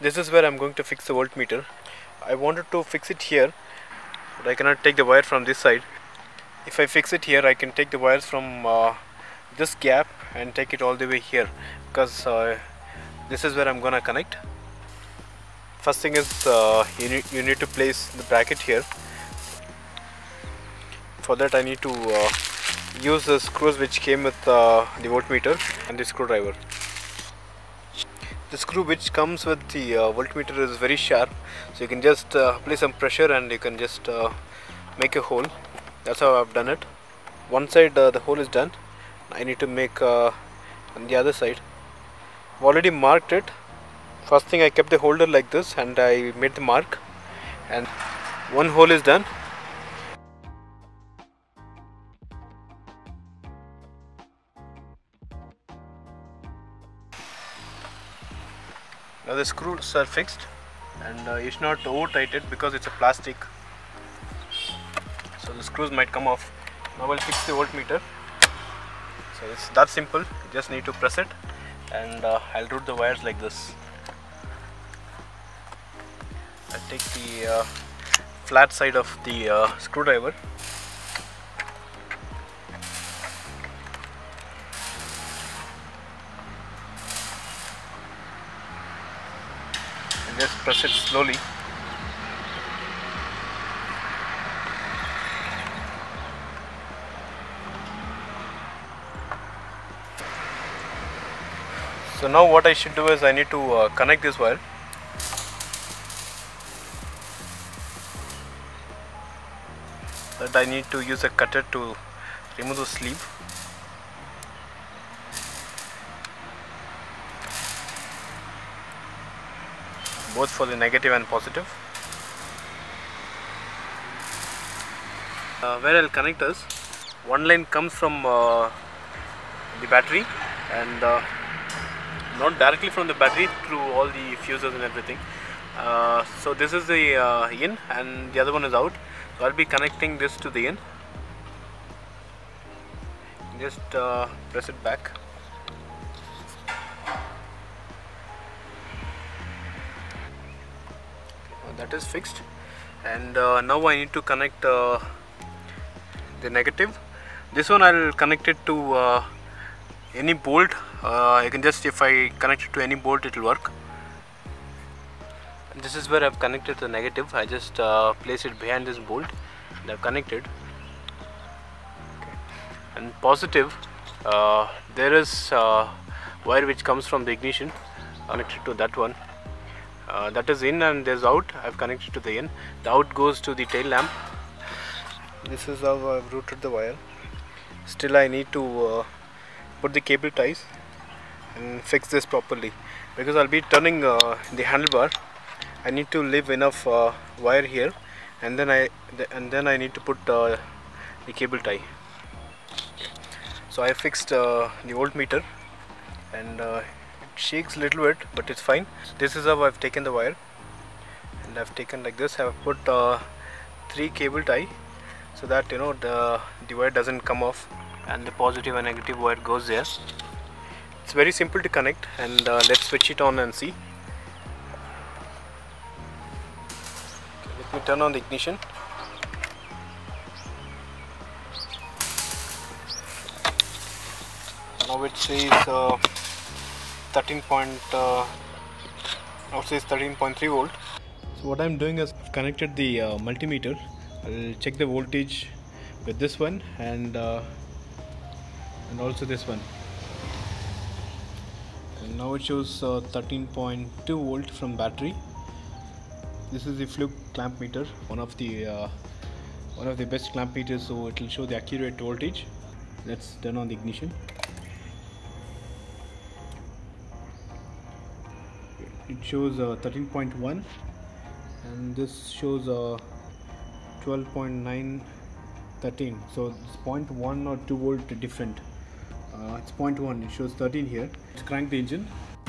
This is where I'm going to fix the voltmeter. I wanted to fix it here, but I cannot take the wire from this side. If I fix it here, I can take the wires from this gap and take it all the way here, because this is where I'm gonna connect. First thing is you need to place the bracket here. For that I need to use the screws which came with the voltmeter and the screwdriver. The screw which comes with the voltmeter is very sharp, so you can just apply some pressure and you can just make a hole. That's how I've done it. One side the hole is done. I need to make on the other side. I've already marked it. First thing, I kept the holder like this and I made the mark, and one hole is done. Now the screws are fixed, and you should not over tight it because it's a plastic, so the screws might come off. Now I'll fix the voltmeter. So it's that simple. You just need to press it, and I'll route the wires like this. I'll take the flat side of the screwdriver. Just press it slowly. So now what I should do is I need to connect this wire. But I need to use a cutter to remove the sleeve. Both for the negative and positive. Where I'll connect is, one line comes from the battery, and not directly from the battery, through all the fuses and everything. So this is the in, and the other one is out. So I'll be connecting this to the in. Just press it back. That is fixed, and now I need to connect the negative. This one I'll connect it to any bolt. I can just, if I connect it to any bolt, it will work. And this is where I've connected the negative. I just place it behind this bolt and I've connected. Okay. And positive, there is wire which comes from the ignition, connected to that one. That is in, and there's out. I've connected to the in. The out goes to the tail lamp. This is how I've routed the wire. Still I need to put the cable ties and fix this properly, because I'll be turning the handlebar. I need to leave enough wire here, and then I need to put the cable tie. So I fixed the voltmeter, and shakes a little bit, but it's fine. This is how I've taken the wire, and I've taken like this. I've put 3 cable tie, so that the wire doesn't come off, and the positive and negative wire goes there. It's very simple to connect, and let's switch it on and see. Okay, let me turn on the ignition. Now it says 13.3 volt. So what I'm doing is I've connected the multimeter. I'll check the voltage with this one, and also this one. And now it shows 13.2 volt from battery. This is the Fluke clamp meter, one of the best clamp meters, so it will show the accurate voltage. Let's turn on the ignition. It shows 13.1, and this shows 12.913. So it's 0.1 or 2 volt different. It's 0.1. It shows 13 here. Let's crank the engine. Now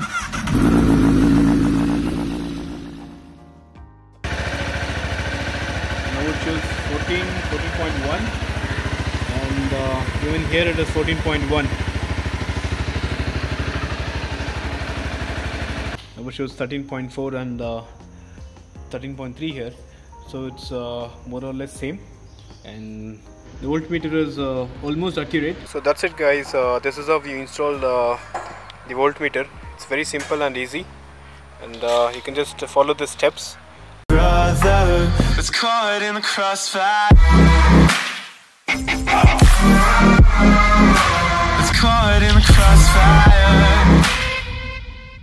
it shows 14.1, and even here it is 14.1. which shows 13.4 and 13.3 here, so it's more or less same, and the voltmeter is almost accurate. So that's it guys, this is how we installed the voltmeter. It's very simple and easy, and you can just follow the steps. Brother, it's caught in the crossfire. It's caught in the crossfire.